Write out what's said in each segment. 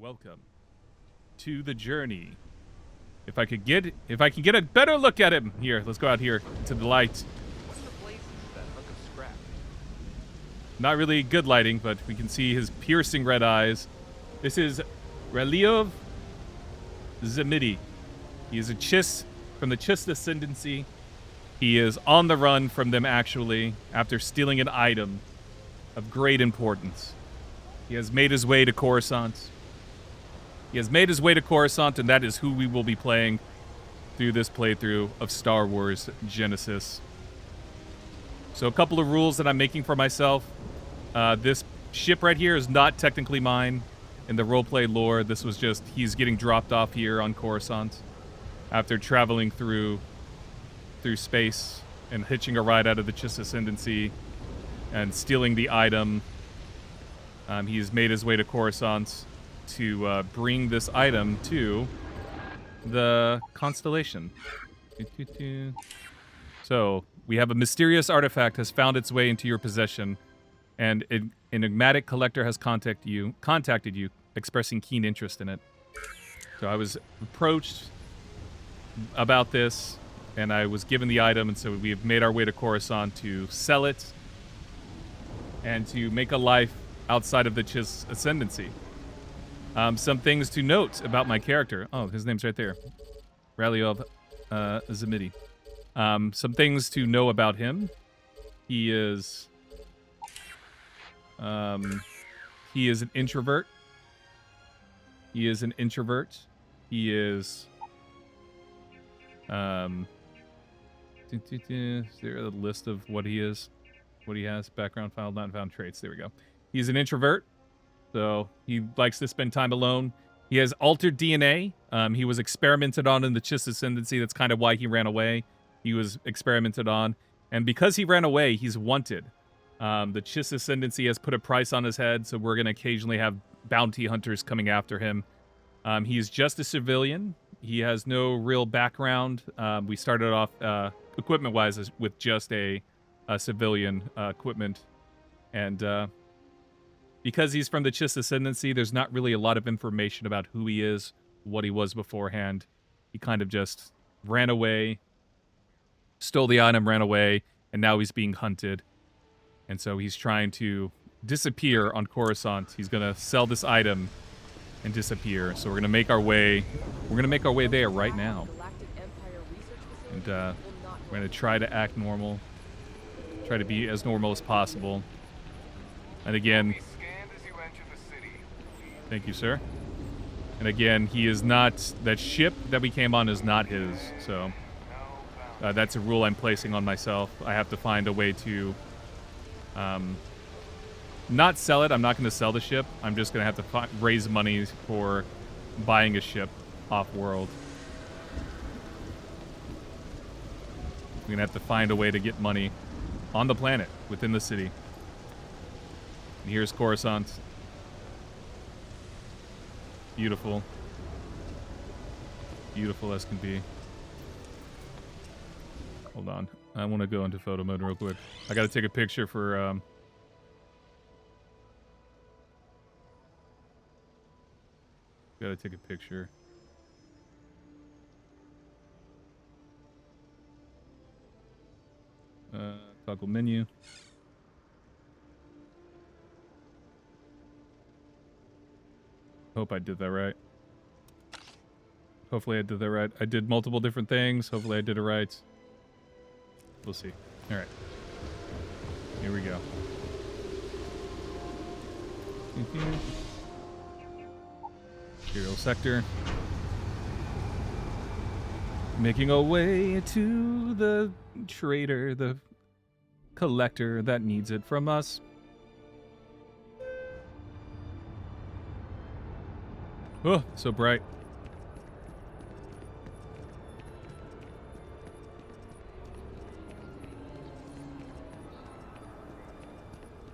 Welcome to the journey. If I can get a better look at him here, let's go out here to the light. What in the blazes is that hunk of scrap? Not really good lighting, but we can see his piercing red eyes. This is Reliov Zemidi. He is a Chiss from the Chiss Ascendancy. He is on the run from them, actually, after stealing an item of great importance. He has made his way to Coruscant. And that is who we will be playing through this playthrough of Star Wars Genesis. So a couple of rules that I'm making for myself. This ship right here is not technically mine in the roleplay lore. This was just, he's getting dropped off here on Coruscant after traveling through space and hitching a ride out of the Chiss Ascendancy and stealing the item. He's made his way to Coruscant to bring this item to the Constellation. So, we have a mysterious artifact has found its way into your possession, and an enigmatic collector has contacted you, expressing keen interest in it. So I was approached about this, and I was given the item, and so we have made our way to Coruscant to sell it and to make a life outside of the Chiss Ascendancy. Some things to note about my character. Oh, his name's right there. Reliov Zemidi. Some things to know about him. He is an introvert. He is is there a list of what he is? What he has? Background file, not found traits. There we go. He's an introvert, so he likes to spend time alone. He has altered DNA. He was experimented on in the Chiss Ascendancy. That's kind of why he ran away. He was experimented on. And because he ran away, he's wanted. The Chiss Ascendancy has put a price on his head, so we're going to occasionally have bounty hunters coming after him. He's just a civilian. He has no real background. We started off equipment-wise with just a civilian equipment. And because he's from the Chiss Ascendancy, there's not really a lot of information about who he is, what he was beforehand. He kind of just ran away, stole the item, ran away, and now he's being hunted. And so he's trying to disappear on Coruscant. He's going to sell this item and disappear. So we're going to make our way there right now. And we're going to try to act normal. Try to be as normal as possible. And again, thank you, sir. And again, he is not, that ship that we came on is not his. So that's a rule I'm placing on myself. I have to find a way to not sell it. I'm not going to sell the ship. I'm just going to have to raise money for buying a ship off-world. We're going to have to find a way to get money on the planet, within the city. And here's Coruscant. Beautiful. Beautiful as can be. Hold on. I want to go into photo mode real quick. I got to take a picture for... Gotta take a picture. Toggle menu. Hope I did that right. Hopefully I did that right. I did multiple different things. Hopefully I did it right. We'll see. All right. Here we go. Imperial sector. Making our way to the trader, the collector that needs it from us. Oh, so bright.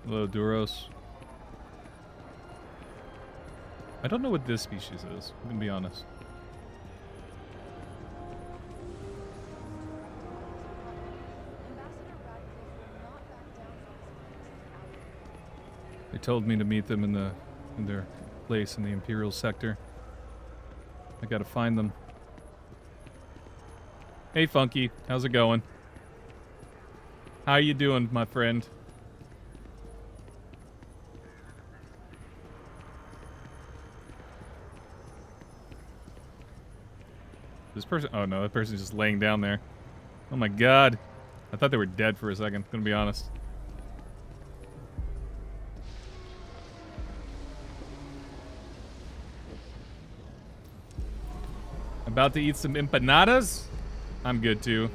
Hello, Duros. I don't know what this species is, I'm gonna be honest. They told me to meet them in their place in the Imperial sector. I gotta find them. Hey, Funky. How's it going? How you doing, my friend? This person... Oh, no. That person's just laying down there. Oh, my God. I thought they were dead for a second. Gonna be honest. About to eat some empanadas? I'm good, too.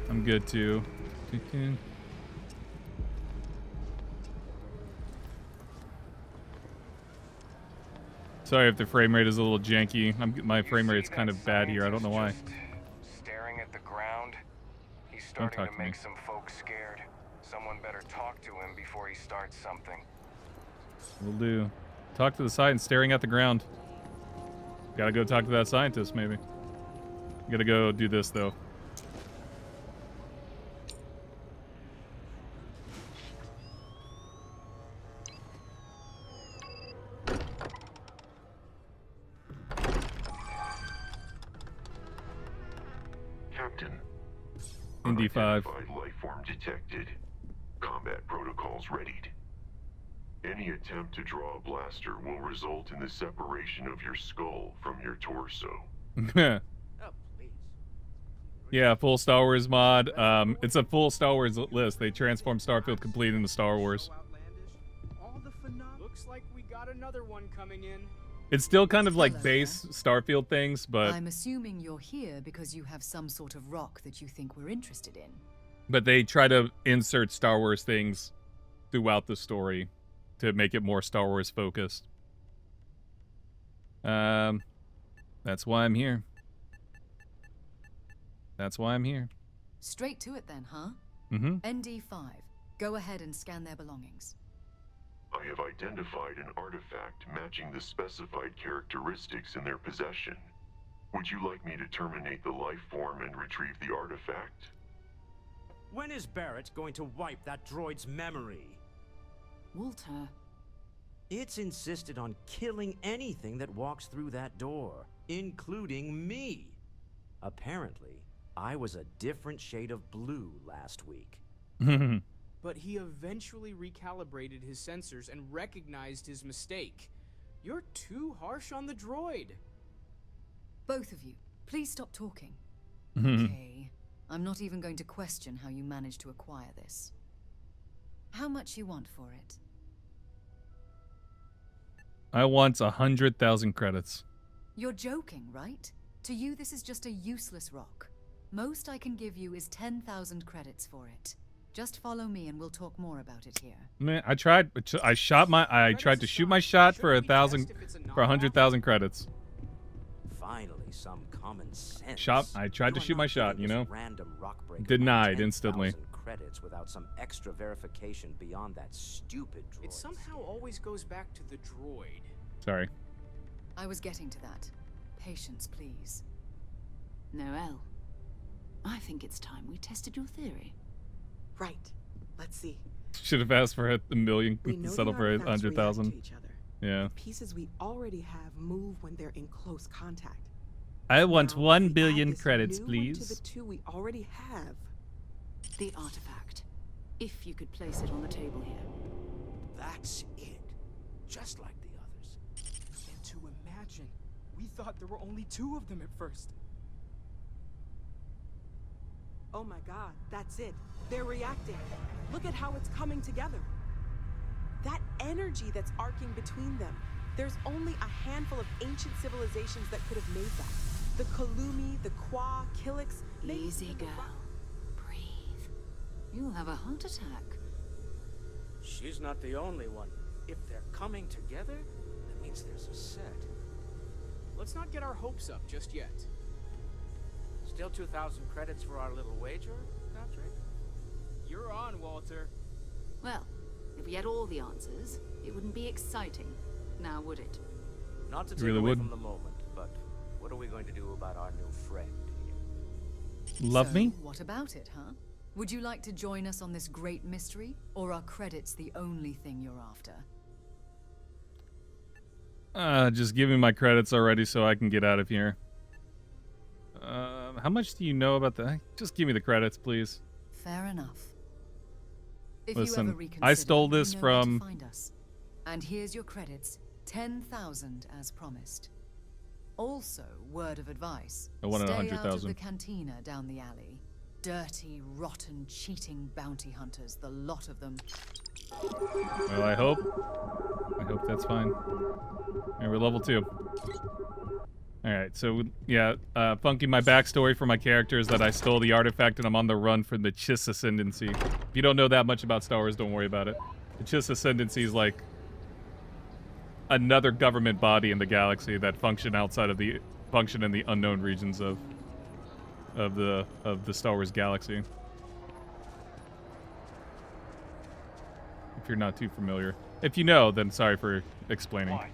I'm good, too. Sorry if the frame rate is a little janky. My frame rate's kind of bad here. I don't know why. Staring at the ground. He's starting to make some folks scared. Someone better talk to him before he starts something. Will do. Talk to the side and staring at the ground. Gotta go talk to that scientist, maybe. Gotta go do this, though. Captain. ND5. Life form detected. Combat protocols readied. Any attempt to draw a blaster will result in the separation of your skull from your torso. Oh, please. Yeah, full Star Wars mod. It's a full Star Wars list. They transformed Starfield complete into Star Wars. Looks like we got another one coming in. It's still kind of like base Starfield things, but... I'm assuming you're here because you have some sort of rock that you think we're interested in. But they try to insert Star Wars things throughout the story to make it more Star Wars focused. That's why I'm here. That's why I'm here. Straight to it then, huh? Mm-hmm. ND5. Go ahead and scan their belongings. I have identified an artifact matching the specified characteristics in their possession. Would you like me to terminate the life form and retrieve the artifact? When is Barrett going to wipe that droid's memory? Walter. It's insisted on killing anything that walks through that door, including me. Apparently, I was a different shade of blue last week. But he eventually recalibrated his sensors and recognized his mistake. You're too harsh on the droid. Both of you, please stop talking. Okay. I'm not even going to question how you managed to acquire this. How much you want for it? I want 100,000 credits. You're joking, right? To you, this is just a useless rock. Most I can give you is 10,000 credits for it. Just follow me and we'll talk more about it here. Man, I tried to shoot my shot for 100,000 credits. Finally, some common sense. I tried to shoot my shot, you know. Random rock break Denied instantly. Credits without some extra verification beyond that stupid droid. It somehow always goes back to the droid. Sorry. I was getting to that. Patience, please. Noelle, I think it's time we tested your theory. Right. Let's see. Should have asked for a million We know to settle the for artifacts react 100,000. to each other. Yeah. Pieces we already have move when they're in close contact. I want Now, 1 we add billion this credits, new one to please. the two we already have. The artifact. If you could place it on the table here. That's it. Just like the others. And to imagine, we thought there were only 2 of them at first. Oh my god, that's it. They're reacting. Look at how it's coming together. That energy that's arcing between them. There's only a handful of ancient civilizations that could have made that. The Kalumi, the Kwa, Kilix. Easy, girl. Breathe. You'll have a heart attack. She's not the only one. If they're coming together, that means there's a set. Let's not get our hopes up just yet. Still 2,000 credits for our little wager, Patrick? You're on, Walter. Well, if we had all the answers, it wouldn't be exciting. Now, would it? Not to take Really away would. from the moment, but what are we going to do about our new friend here? Love So, me? what about it, huh? Would you like to join us on this great mystery, or are credits the only thing you're after? Just give me my credits already so I can get out of here. How much do you know about that? Just give me the credits, please. Fair enough. If Listen, you ever I stole this you know where to from... find us. And here's your credits. 10,000 as promised. Also, word of advice. I wanted Stay out of 100,000. the cantina down the alley. Dirty, rotten, cheating bounty hunters, the lot of them. Well, I hope that's fine. Alright, we're level 2. Alright, so, yeah, Funky, my backstory for my character is that I stole the artifact and I'm on the run from the Chiss Ascendancy. If you don't know that much about Star Wars, don't worry about it. The Chiss Ascendancy is like another government body in the galaxy that function in the unknown regions of the Star Wars galaxy. If you're not too familiar. If you know, then sorry for explaining. What?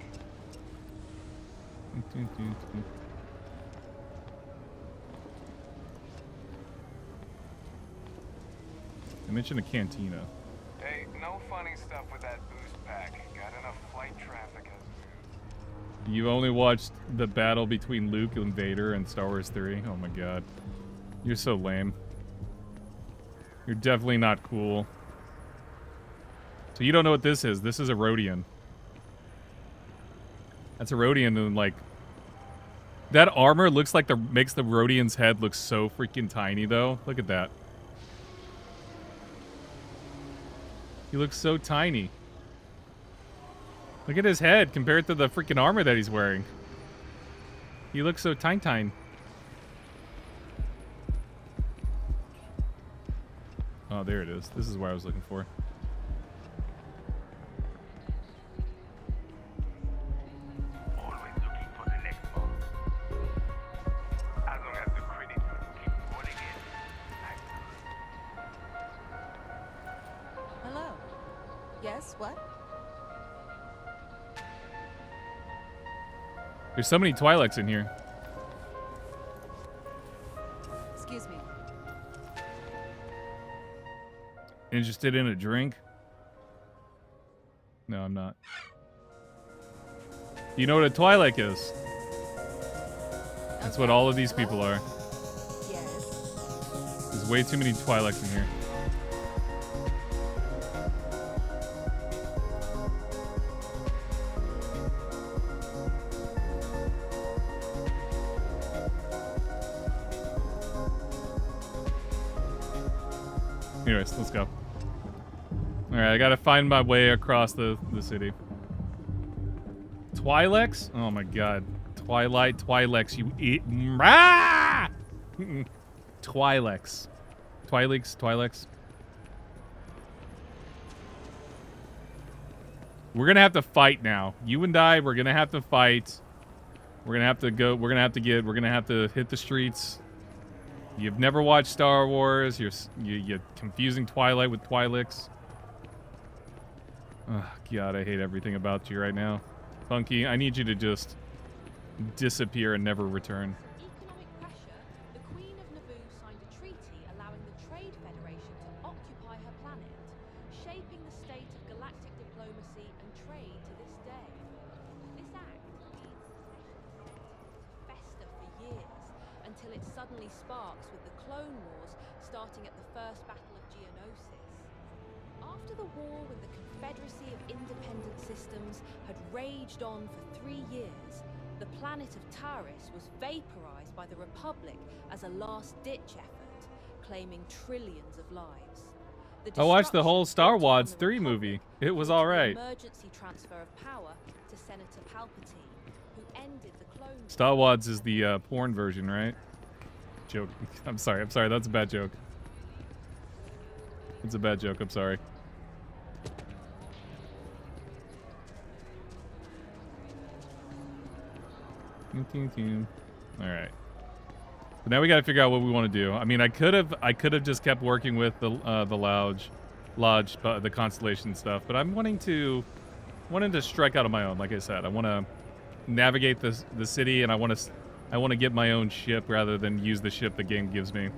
I mentioned a cantina. Hey, no funny stuff with that boost pack. Got enough flight traffic as You only watched the battle between Luke and Vader in Star Wars 3? Oh my god. You're so lame. You're definitely not cool. So you don't know what this is. This is a Rhodian. That's a Rhodian, and like... that armor looks like makes the Rhodian's head look so freaking tiny, though. Look at that. He looks so tiny. Look at his head compared to the freaking armor that he's wearing. He looks so tiny. Oh, there it is. This is what I was looking for. always looking for the next one. As long as the credits keep rolling in. Hello. Yes, what? There's so many Twi'leks in here. Excuse me. Interested in a drink? No, I'm not. Do you know what a Twi'lek is? That's what all of these people are. Yes. There's way too many Twi'leks in here. Anyways, let's go. Alright, I gotta find my way across the city. Twi'leks? Oh my god. Twi'leks, you eat. Ah! Twi'leks. Twi'leks. We're gonna have to fight now. You and I, we're gonna have to fight. We're gonna have to hit the streets. You've never watched Star Wars. You're confusing Twilight with Twi'leks. Oh, God, I hate everything about you right now. Funky, I need you to just disappear and never return. Economic pressure, the Queen of Naboo signed a treaty allowing the Trade Federation to occupy her planet, shaping the state of galactic diplomacy and trade to this day. This act means fester for years, until it suddenly sparks with the Clone Wars starting at the First Battle of Geonosis. After the war with the Confederacy of Independent Systems had raged on for 3 years, the planet of Taris was vaporized by the Republic as a last-ditch effort, claiming trillions of lives. I watched the whole Star Wars Wars 3 movie. It was alright. Emergency transfer of power to Senator Palpatine, who ended the Clone Wars. Star Wars is the porn version, right? Joke. I'm sorry. That's a bad joke. It's a bad joke. I'm sorry. All right. But now we got to figure out what we want to do. I mean, I could have just kept working with the lodge, the constellation stuff. But I'm wanting to strike out on my own. Like I said, I want to navigate the city, and I want to get my own ship rather than use the ship the game gives me.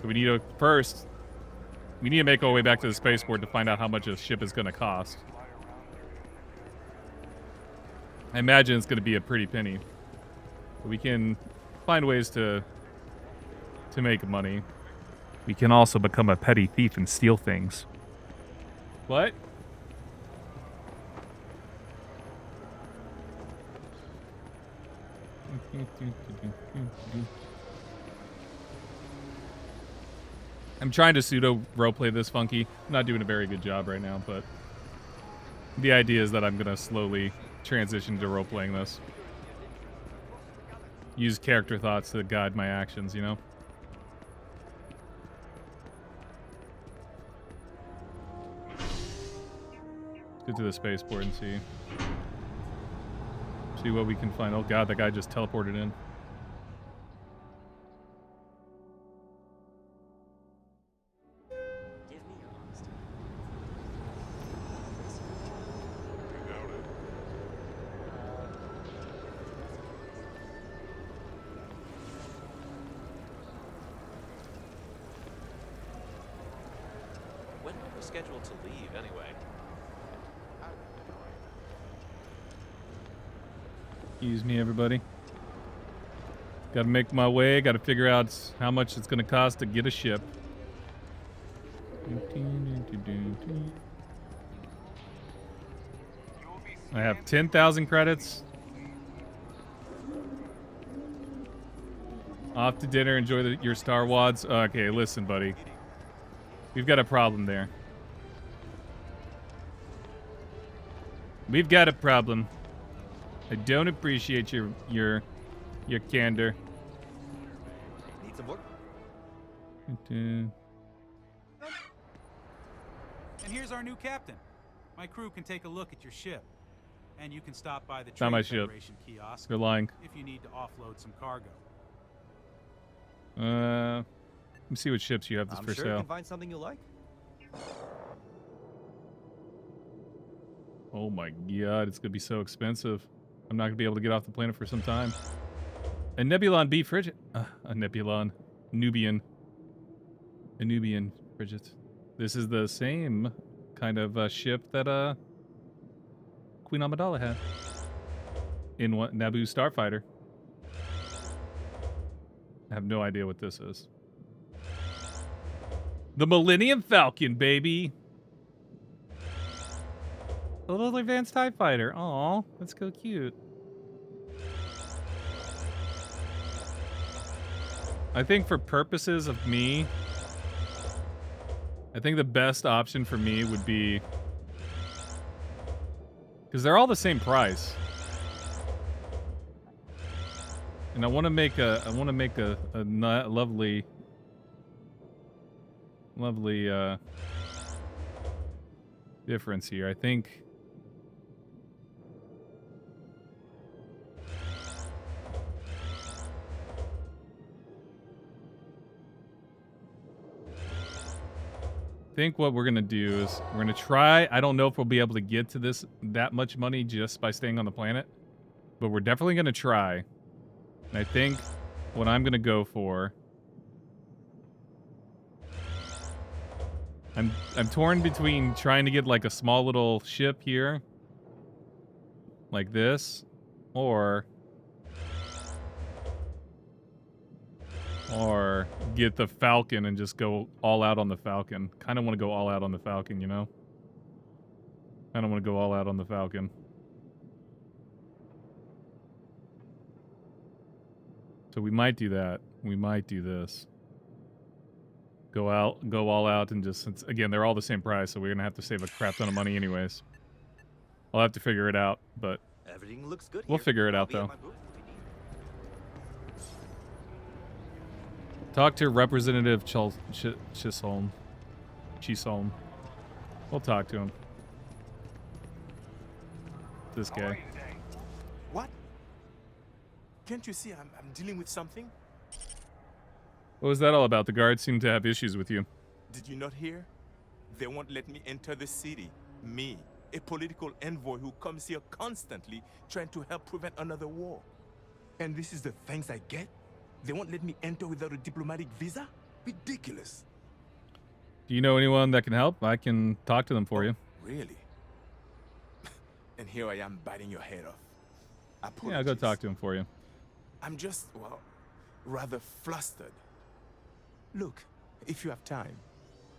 So we need to make our way back to the spaceport to find out how much a ship is going to cost. I imagine it's going to be a pretty penny. But we can find ways to make money. We can also become a petty thief and steal things. What? I'm trying to pseudo roleplay this, Funky. I'm not doing a very good job right now, but the idea is that I'm going to slowly transition to roleplaying this. Use character thoughts to guide my actions, you know? Let's get to the spaceport and see what we can find. Oh god, that guy just teleported in. When were we scheduled to leave, anyway? Excuse me, everybody. Gotta make my way. Gotta figure out how much it's gonna cost to get a ship. I have 10,000 credits. Off to dinner. Enjoy your Star Wads. Okay, listen, buddy. We've got a problem there. We've got a problem. I don't appreciate your candor. Need some work? And here's our new captain. My crew can take a look at your ship. And you can stop by the Not my Trade ship. Federation kiosk. You're lying. If you need to offload some cargo. Let me see what ships you have this I'm for sure sale. you can find something you like. Oh my god, it's gonna be so expensive. I'm not gonna be able to get off the planet for some time. A Nebulon B frigate. A Nebulon. Nubian. A Nubian frigate. This is the same kind of ship that Queen Amidala had in Naboo Starfighter. I have no idea what this is. The Millennium Falcon, baby. A little advanced TIE fighter. Aw, that's so cute. I think for purposes of me, I think the best option for me would be, because they're all the same price, and I want to make a lovely difference here. I think. What we're gonna do is we're gonna try. I don't know if we'll be able to get to that much money just by staying on the planet, but we're definitely gonna try. And I think what I'm gonna go for, I'm torn between trying to get like a small little ship here, like this, or get the Falcon and just go all out on the Falcon. Kind of want to go all out on the Falcon, you know? I don't want to go all out on the Falcon. So we might do that. We might do this. Go all out, and just, again, they're all the same price, so we're going to have to save a crap ton of money anyways. I'll have to figure it out, but Everything looks good we'll here. figure it I'll out, be at though. my booth if you need. Talk to Representative Chisholm. We'll talk to him. This guy. What? Can't you see I'm dealing with something? What was that all about? The guards seem to have issues with you. Did you not hear? They won't let me enter the city. Me, a political envoy who comes here constantly trying to help prevent another war. And this is the thanks I get? They won't let me enter without a diplomatic visa? Ridiculous. Do you know anyone that can help? I can talk to them for you. Really? And here I am biting your head off. Apologies. Yeah, I'll go talk to him for you. I'm just, well, rather flustered. Look, if you have time,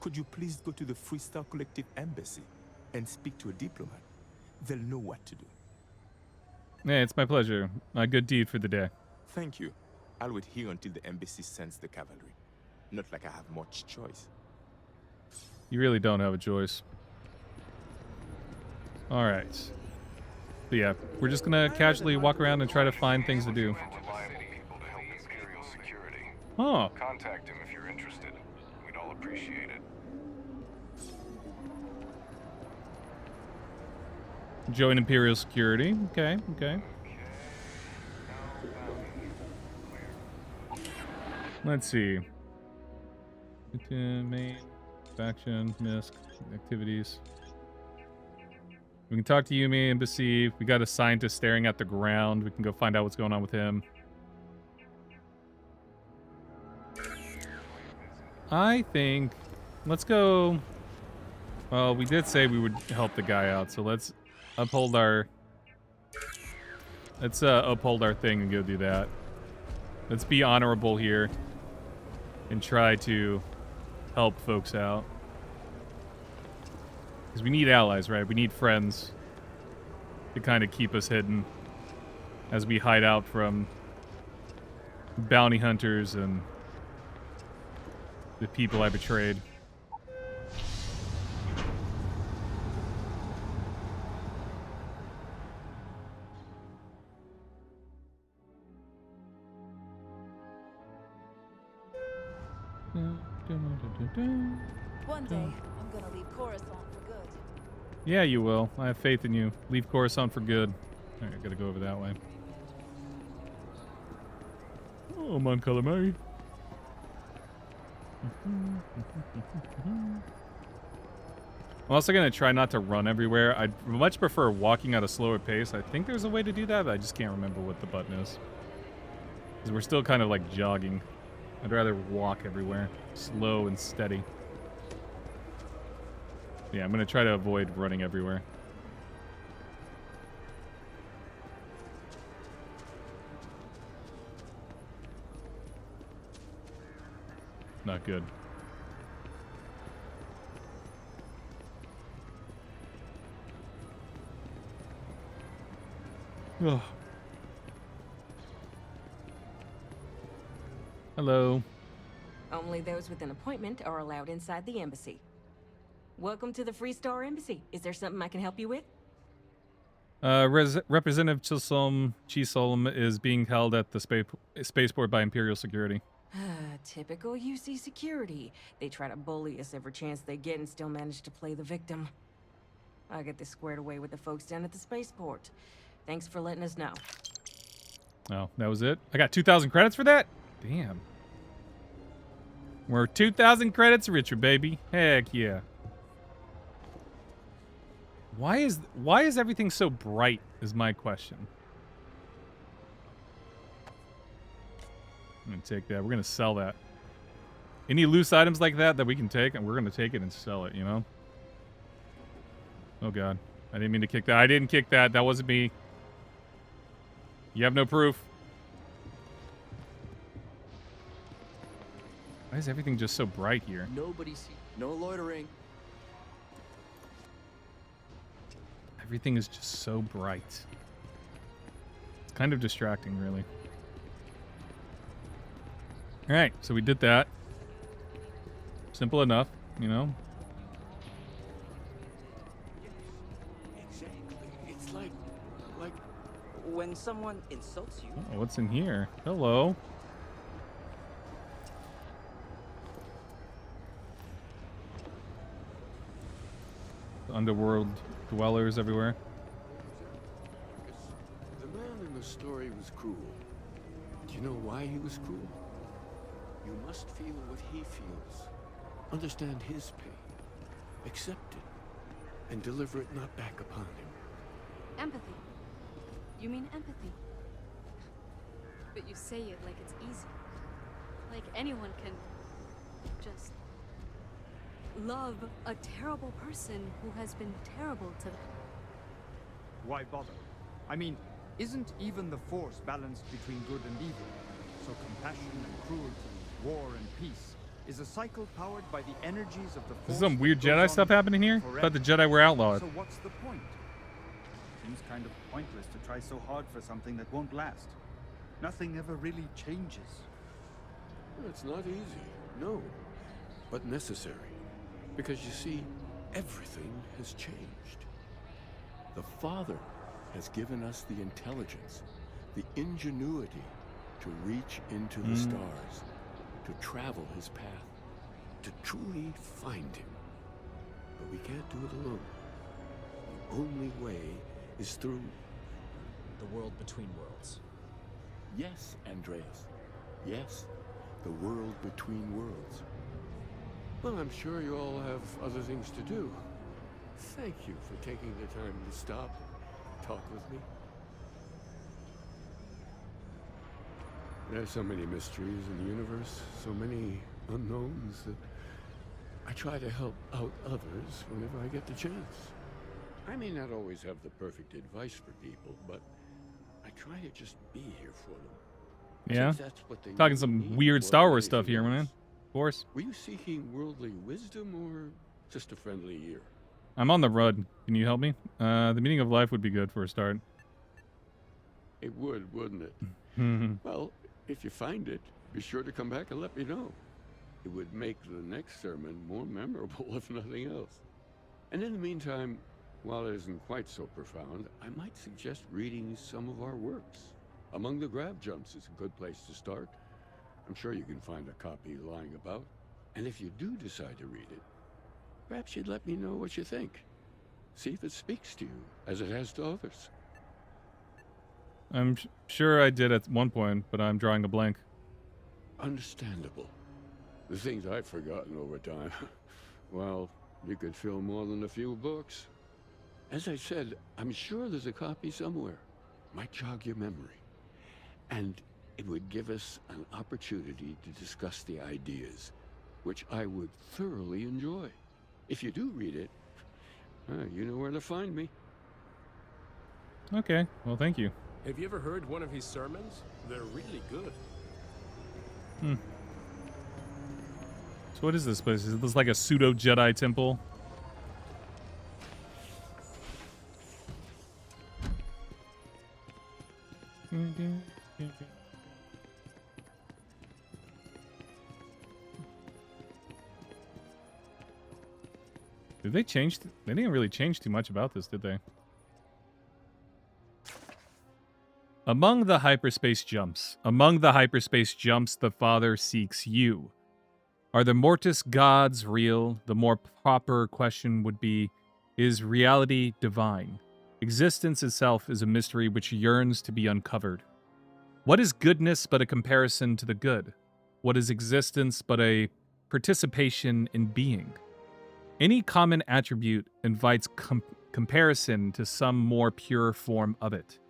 could you please go to the Freestar Collective Embassy and speak to a diplomat? They'll know what to do. Yeah, it's my pleasure. A good deed for the day. Thank you. I'll wait here until the embassy sends the cavalry. Not like I have much choice. You really don't have a choice. All right. So yeah, we're just gonna casually walk around and try to find things to do. Oh. Contact him if you're interested. We'd all appreciate it. Join Imperial Security. Okay, okay. Let's see. Main, faction, MISC, activities. We can talk to Yumi, Embassy. We got a scientist staring at the ground. We can go find out what's going on with him. I think... Let's go... Well, we did say we would help the guy out, so let's uphold our... Let's uphold our thing and go do that. Let's be honorable here. And try to help folks out. Because we need allies, right? We need friends to kind of keep us hidden as we hide out from bounty hunters and the people I betrayed. One day, I'm gonna leave Coruscant for good. Yeah, you will. I have faith in you. Leave Coruscant for good. Alright, I gotta go over that way. Oh, Mon Calamari. I'm also gonna try not to run everywhere. I'd much prefer walking at a slower pace. I think there's a way to do that, but I just can't remember what the button is. Because we're still kind of like jogging. I'd rather walk everywhere. Slow and steady. Yeah, I'm gonna try to avoid running everywhere. Not good. Ugh. Hello. Only those with an appointment are allowed inside the embassy. Welcome to the Freestar Embassy. Is there something I can help you with? Representative Chisolm is being held at the spaceport by Imperial Security. Typical UC security. They try to bully us every chance they get and still manage to play the victim. I'll get this squared away with the folks down at the spaceport. Thanks for letting us know. Oh, that was it? I got 2,000 credits for that? Damn. We're 2,000 credits richer, baby. Heck yeah. Why is everything so bright is my question. I'm gonna take that. We're gonna sell that. Any loose items like that we can take, and we're gonna take it and sell it, you know? Oh god. I didn't mean to kick that. I didn't kick that. That wasn't me. You have no proof. Why is everything just so bright here? Nobody see. No loitering. Everything is just so bright. It's kind of distracting, really. Alright, so we did that. Simple enough, you know? Exactly. It's like when someone insults you. Oh, what's in here? Hello. Underworld dwellers everywhere. The man in the story was cruel. Do you know why he was cruel? You must feel what he feels. Understand his pain. Accept it. And deliver it not back upon him. Empathy. You mean empathy? But you say it like it's easy. Like anyone can just love a terrible person who has been terrible to them. Why bother? I mean, Isn't even the Force balanced between good and evil? So compassion and cruelty, war and peace, is a cycle powered by the energies of the Force. This is some weird Jedi stuff happening here. I thought the Jedi were outlawed. So what's the point? Seems kind of pointless to try so hard for something that won't last. Nothing ever really changes. It's not easy, no, but necessary. Because you see, everything has changed. The Father has given us the intelligence, the ingenuity to reach into the stars, to travel his path, to truly find him. But we can't do it alone. The only way is through the world between worlds. Yes, Andreas. Yes, the world between worlds. Well, I'm sure you all have other things to do. Thank you for taking the time to stop and talk with me. There's so many mysteries in the universe, so many unknowns that I try to help out others whenever I get the chance. I may not always have the perfect advice for people, but I try to just be here for them. Yeah, That's what they talking really some need weird more Star than Wars stuff anything here, else. man. Of course. Were you seeking worldly wisdom or just a friendly ear? I'm on the road. Can you help me? The meaning of life would be good for a start. It would, wouldn't it? Well, if you find it, be sure to come back and let me know. It would make the next sermon more memorable, if nothing else. And in the meantime, while it isn't quite so profound, I might suggest reading some of our works. Among the Grab Jumps is a good place to start. I'm sure you can find a copy lying about. And if you do decide to read it, perhaps you'd let me know what you think. See if it speaks to you, as it has to others. I'm sure I did at one point, but I'm drawing a blank. Understandable. The things I've forgotten over time. Well, you could fill more than a few books. As I said, I'm sure there's a copy somewhere. Might jog your memory. And it would give us an opportunity to discuss the ideas, which I would thoroughly enjoy. If you do read it, you know where to find me. Okay, well, thank you. Have you ever heard one of his sermons? They're really good. So what is this place? Is this like a pseudo Jedi temple? Did they change? They didn't really change too much about this, did they? Among the hyperspace jumps, the Father seeks you. Are the Mortis gods real? The more proper question would be, is reality divine? Existence itself is a mystery which yearns to be uncovered. What is goodness but a comparison to the good? What is existence but a participation in being? Any common attribute invites comparison to some more pure form of it.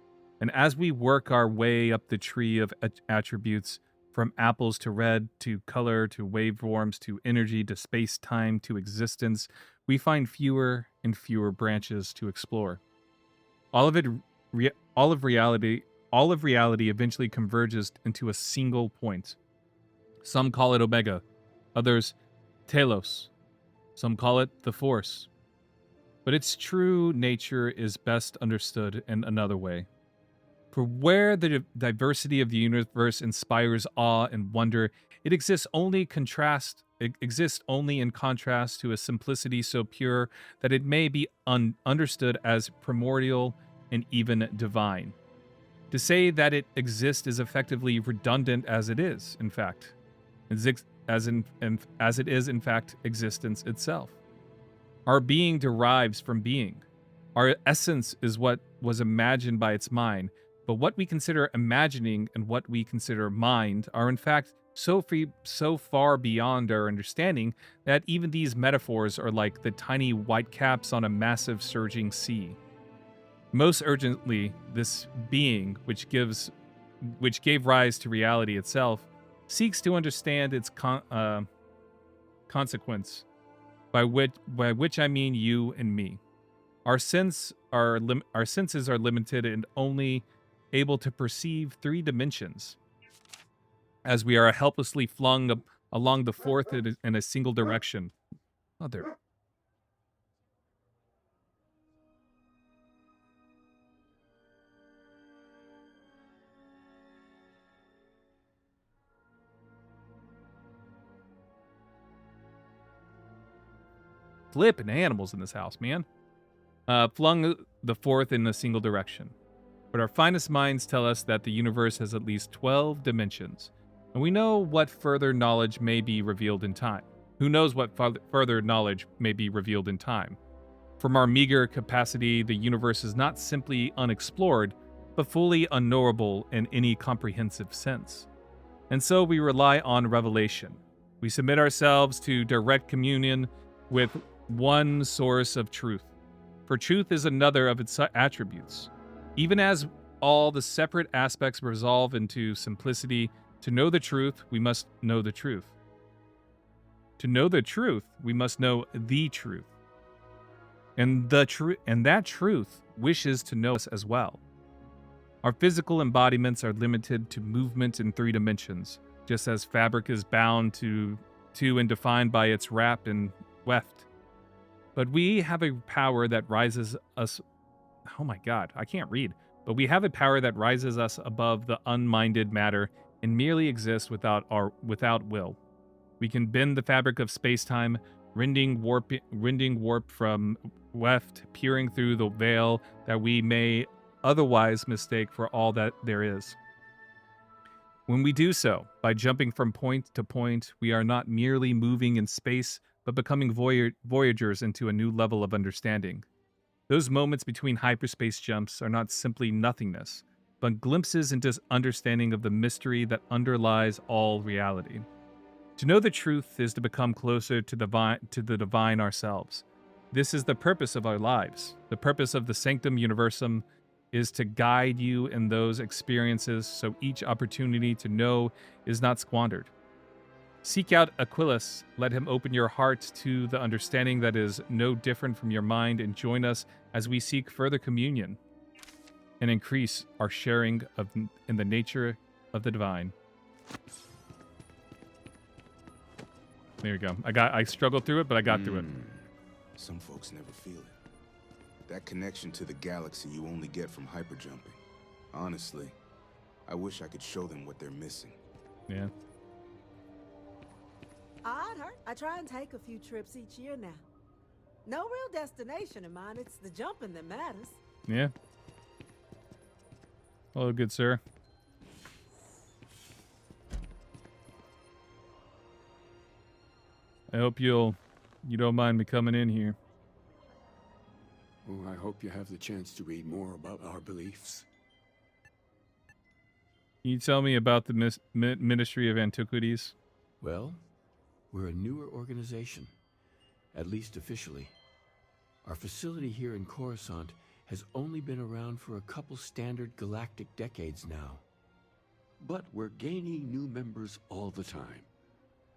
And as we work our way up the tree of attributes, from apples to red, to color, to waveforms, to energy, to space-time, to existence, we find fewer and fewer branches to explore. All of reality eventually converges into a single point. Some call it Omega, others Telos. Some call it the Force. But its true nature is best understood in another way. For where the diversity of the universe inspires awe and wonder, it exists only in contrast to a simplicity so pure that it may be understood as primordial and even divine. To say that it exists is effectively redundant as it is, in fact. As it is, in fact, existence itself. Our being derives from being. Our essence is what was imagined by its mind, but what we consider imagining and what we consider mind are in fact so far beyond our understanding that even these metaphors are like the tiny white caps on a massive surging sea. Most urgently, this being, which gave rise to reality itself, seeks to understand its consequence, by which I mean you and me. Our senses are limited, and only able to perceive 3 dimensions, as we are helplessly flung along the fourth in a single direction. Oh, there. Flipping animals in this house, man. Flung the fourth in a single direction. But our finest minds tell us that the universe has at least 12 dimensions, and we know what further knowledge may be revealed in time. Who knows what further knowledge may be revealed in time? From our meager capacity, the universe is not simply unexplored, but fully unknowable in any comprehensive sense. And so we rely on revelation. We submit ourselves to direct communion with one source of truth. For truth is another of its attributes. Even as all the separate aspects resolve into simplicity, to know the truth, we must know the truth. To know the truth, we must know the truth. And that truth wishes to know us as well. Our physical embodiments are limited to movement in 3 dimensions, just as fabric is bound to and defined by its wrap and weft. But we have a power that rises us. Oh my God, I can't read. But we have a power that rises us above the unminded matter and merely exists without will. We can bend the fabric of space-time, rending warp from weft, peering through the veil that we may otherwise mistake for all that there is. When we do so, by jumping from point to point, we are not merely moving in space, but becoming voyagers into a new level of understanding. Those moments between hyperspace jumps are not simply nothingness, but glimpses into understanding of the mystery that underlies all reality. To know the truth is to become closer to the divine ourselves. This is the purpose of our lives. The purpose of the Sanctum Universum is to guide you in those experiences so each opportunity to know is not squandered. Seek out Aquilus, let him open your heart to the understanding that is no different from your mind, and join us as we seek further communion and increase our sharing in the nature of the divine. There you go. I struggled through it, but I got through it. Some folks never feel it. That connection to the galaxy you only get from hyperjumping. Honestly, I wish I could show them what they're missing. Yeah. I'd heard. I try and take a few trips each year now. No real destination in mind. It's the jumping that matters. Yeah. Hello, good sir. I hope you don't mind me coming in here. Oh, I hope you have the chance to read more about our beliefs. Can you tell me about the Ministry of Antiquities? Well, we're a newer organization, at least officially. Our facility here in Coruscant has only been around for a couple standard galactic decades now. But we're gaining new members all the time.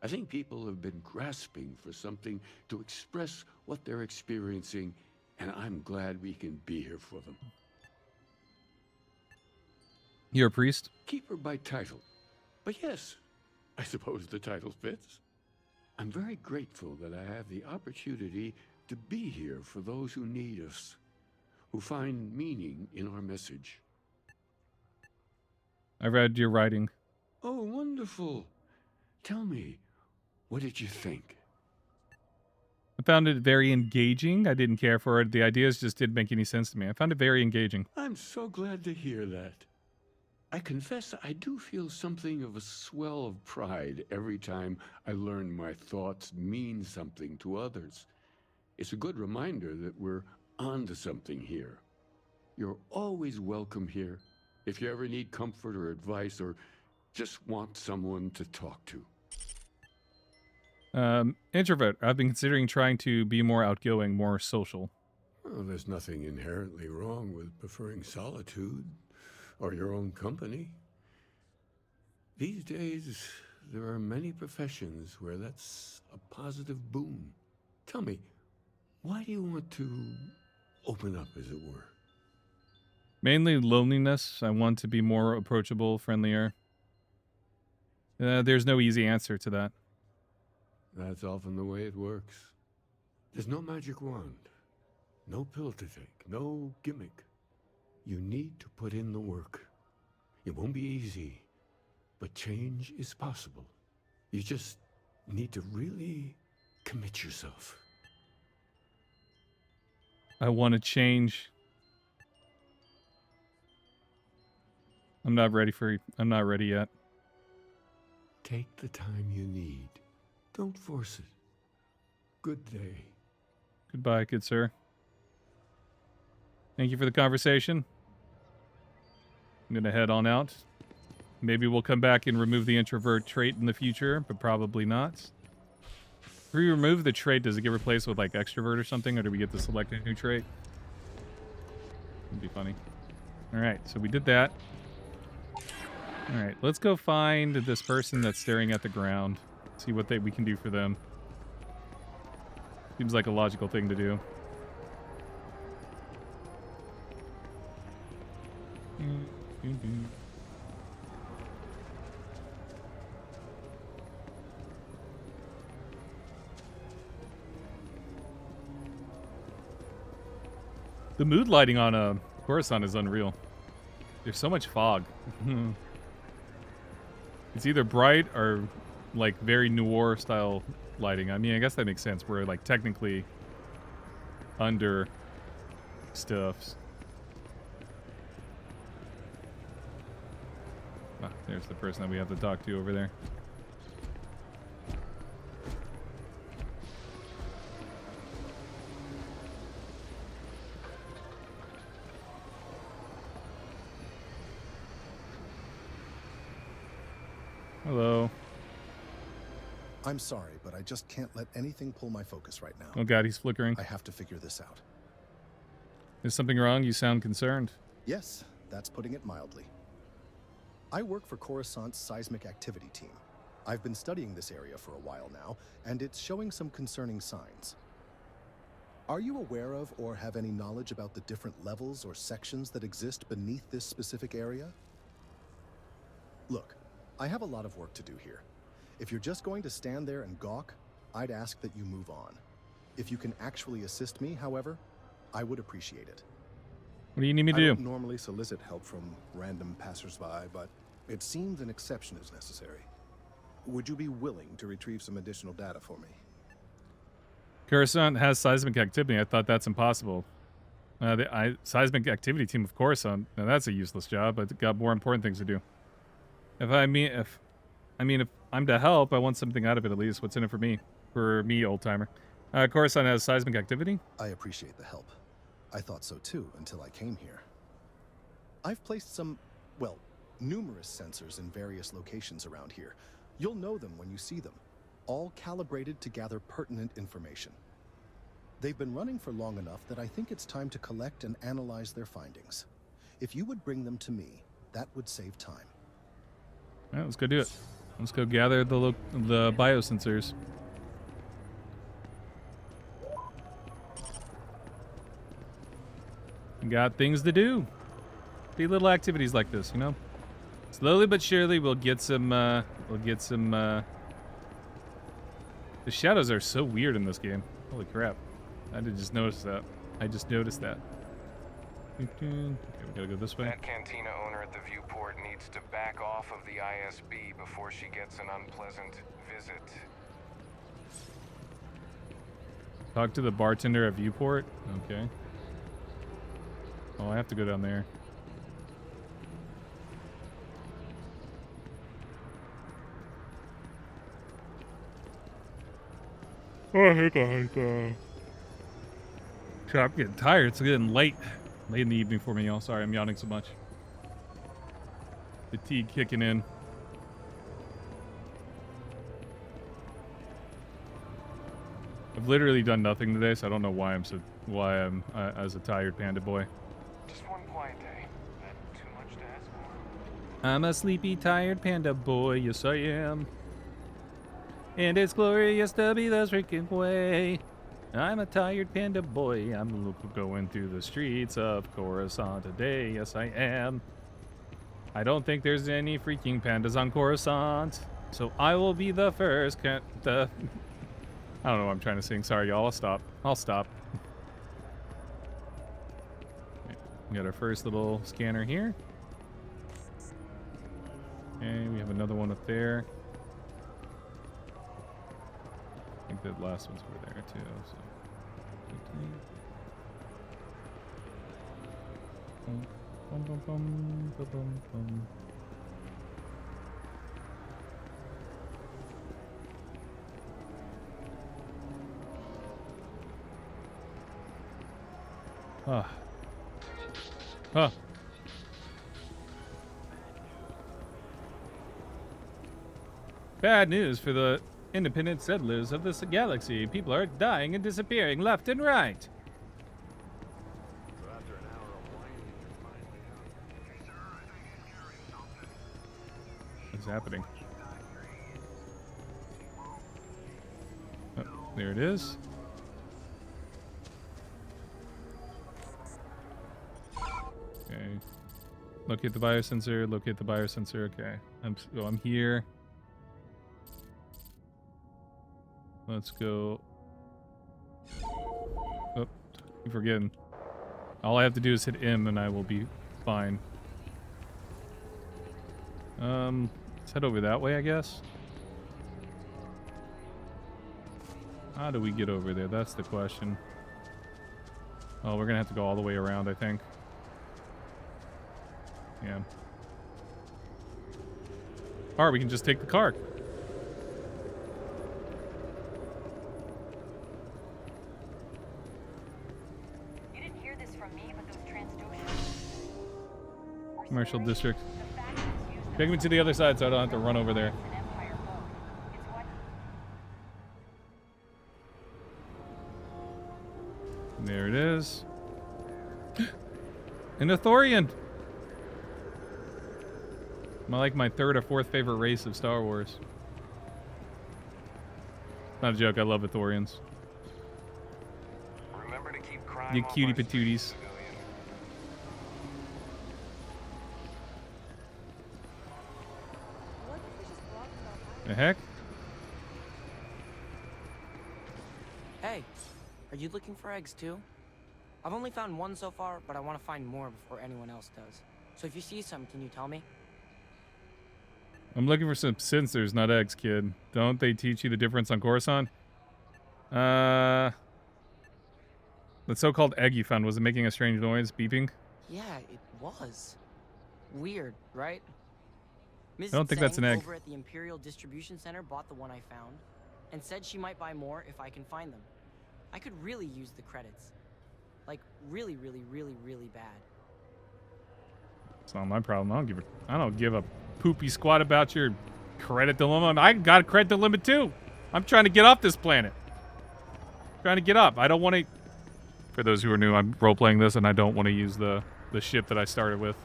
I think people have been grasping for something to express what they're experiencing, and I'm glad we can be here for them. You're a priest? Keeper by title. But yes, I suppose the title fits. I'm very grateful that I have the opportunity to be here for those who need us, who find meaning in our message. I read your writing. Oh, wonderful. Tell me, what did you think? I found it very engaging. I didn't care for it. The ideas just didn't make any sense to me. I found it very engaging. I'm so glad to hear that. I confess I do feel something of a swell of pride every time I learn my thoughts mean something to others. It's a good reminder that we're onto something here. You're always welcome here if you ever need comfort or advice or just want someone to talk to. Introvert. I've been considering trying to be more outgoing, more social. Well, there's nothing inherently wrong with preferring solitude or your own company. These days, there are many professions where that's a positive boon. Tell me, why do you want to open up, as it were? Mainly loneliness. I want to be more approachable, friendlier. There's no easy answer to that. That's often the way it works. There's no magic wand. No pill to take. No gimmick. You need to put in the work. It won't be easy, but change is possible. You just need to really commit yourself. I want to change. I'm not ready yet. Take the time you need. Don't force it. Good day. Goodbye, good sir. Thank you for the conversation. I'm going to head on out. Maybe we'll come back and remove the introvert trait in the future, but probably not. If we remove the trait, does it get replaced with like extrovert or something, or do we get to select a new trait? It'd be funny. All right, so we did that. All right, let's go find this person that's staring at the ground. See what we can do for them. Seems like a logical thing to do. The mood lighting on Coruscant is unreal. There's so much fog. It's either bright or like very noir style lighting. I mean, I guess that makes sense. We're like technically under stuffs. Ah, there's the person that we have to talk to over there. Hello. I'm sorry, but I just can't let anything pull my focus right now. Oh god, he's flickering. I have to figure this out. Is something wrong? You sound concerned. Yes, that's putting it mildly. I work for Coruscant's seismic activity team. I've been studying this area for a while now, and it's showing some concerning signs. Are you aware of or have any knowledge about the different levels or sections that exist beneath this specific area? Look, I have a lot of work to do here. If you're just going to stand there and gawk, I'd ask that you move on. If you can actually assist me, however, I would appreciate it. What do you need me to I do? don't normally solicit help from random passersby, but it seems an exception is necessary. Would you be willing to retrieve some additional data for me? Coruscant has seismic activity. I thought that's impossible. The seismic activity team of Coruscant. Now that's a useless job. I've got more important things to do. If I'm to help, I want something out of it at least. What's in it for me? For me, old timer. Coruscant has seismic activity? I appreciate the help. I thought so too until I came here. I've placed some, well, numerous sensors in various locations around here. You'll know them when you see them, all calibrated to gather pertinent information. They've been running for long enough that I think it's time to collect and analyze their findings. If you would bring them to me, that would save time. All right, let's go do it. Let's go gather the biosensors. We got things to do. Be little activities like this, you know. Slowly but surely, we'll get some. The shadows are so weird in this game. Holy crap! I did just notice that. I just noticed that. Okay, we gotta go this way. That cantina owner at the viewport needs to back off of the ISB before she gets an unpleasant visit. Talk to the bartender at viewport. Okay. Oh, I have to go down there. Oh, I hate that. I'm getting tired. It's getting late. Late in the evening for me, y'all. Sorry, I'm yawning so much. Fatigue kicking in. I've literally done nothing today, so I don't know why I'm as a tired panda boy. Just one quiet day. Not too much to ask for. I'm a sleepy, tired panda boy. Yes, I am. And it's glorious to be the freaking way. I'm a tired panda boy. I'm going through the streets of Coruscant today. Yes, I am. I don't think there's any freaking pandas on Coruscant, so I will be the first. I don't know what I'm trying to sing. Sorry, y'all. I'll stop. I'll stop. We got our first little scanner here. Okay, we have another one up there. I think the last ones were there too. So. Bum, bum, bum, bum, bum, bum. Ah. Ah. Bad news for the independent settlers of this galaxy. People are dying and disappearing left and right. What's happening? Oh, there it is. Okay. Locate the biosensor. Locate the biosensor. Okay. I'm here. Let's go. Oh, keep forgetting. All I have to do is hit M and I will be fine. Let's head over that way, I guess. How do we get over there? That's the question. Oh, we're gonna have to go all the way around, I think. Yeah. Or we can just take the car. You didn't hear this from me, but those transducers. Commercial district. Take me to the other side so I don't have to run over there. There it is. An Athorian! Like my third or fourth favorite race of Star Wars. Not a joke, I love Athorians. Remember to keep crime You off cutie our streets, patooties. civilian. The heck? Hey, are you looking for eggs too? I've only found one so far, but I want to find more before anyone else does. So if you see some, can you tell me? I'm looking for some sensors, not eggs, kid. Don't they teach you the difference on Coruscant? The so-called egg you found, was it making a strange noise, beeping? Yeah, it was. Weird, right? I don't think that's an egg. Over at the Imperial Distribution Center bought the one I found, and said she might buy more if I can find them. I could really use the credits. Like, really, really, really, really bad. It's not my problem. I don't give a poopy squat about your credit dilemma. I got a credit dilemma too. I'm trying to get off this planet. Trying to get up. I don't want to. For those who are new, I'm role playing this, and I don't want to use the ship that I started with.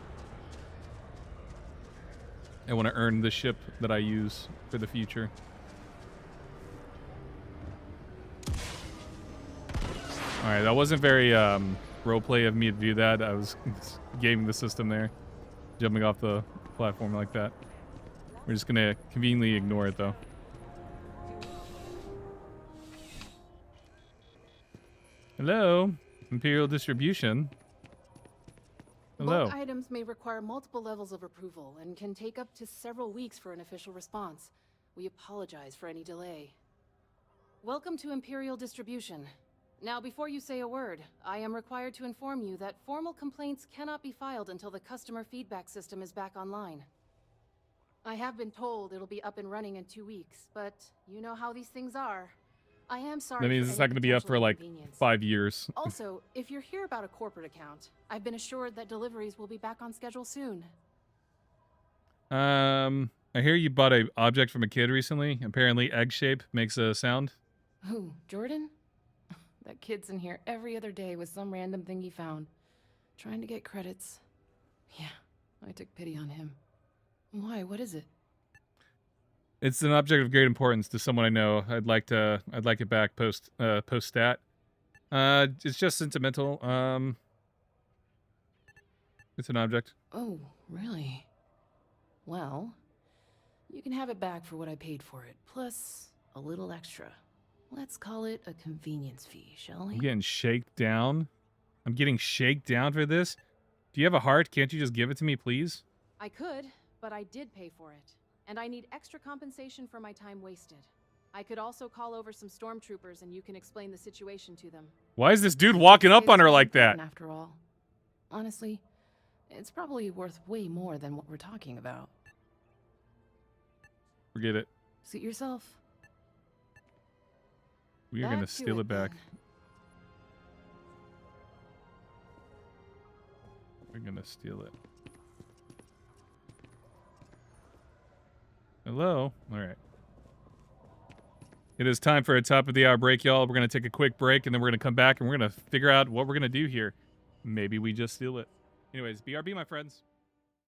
I want to earn the ship that I use for the future. All right, that wasn't very roleplay of me to do that. I was gaming the system there, jumping off the platform like that. We're just gonna conveniently ignore it though. Hello, Imperial Distribution. Hello. Bulk items may require multiple levels of approval and can take up to several weeks for an official response. We apologize for any delay. Welcome to Imperial Distribution. Now, before you say a word, I am required to inform you that formal complaints cannot be filed until the customer feedback system is back online. I have been told it'll be up and running in 2 weeks, but you know how these things are. I am sorry. That means it's not going to be up for like 5 years. Also, if you're here about a corporate account, I've been assured that deliveries will be back on schedule soon. I hear you bought a object from a kid recently. Apparently, egg shape makes a sound. Who, Jordan? That kid's in here every other day with some random thing he found. Trying to get credits. Yeah, I took pity on him. Why? What is it? It's an object of great importance to someone I know. I'd like it back post stat. It's just sentimental. It's an object. Oh, really? Well, you can have it back for what I paid for it, plus a little extra. Let's call it a convenience fee, shall we? I'm getting shaked down. I'm getting shaked down for this. Do you have a heart? Can't you just give it to me, please? I could, but I did pay for it. And I need extra compensation for my time wasted. I could also call over some stormtroopers and you can explain the situation to them. Why is this dude walking up on her like that? After all, honestly, it's probably worth way more than what we're talking about. Forget it. Suit yourself. We are gonna steal it back. We're gonna steal it. Hello? Alright. It is time for a top of the hour break, y'all. We're gonna take a quick break and then we're gonna come back and we're gonna figure out what we're gonna do here. Maybe we just steal it. Anyways, BRB, my friends.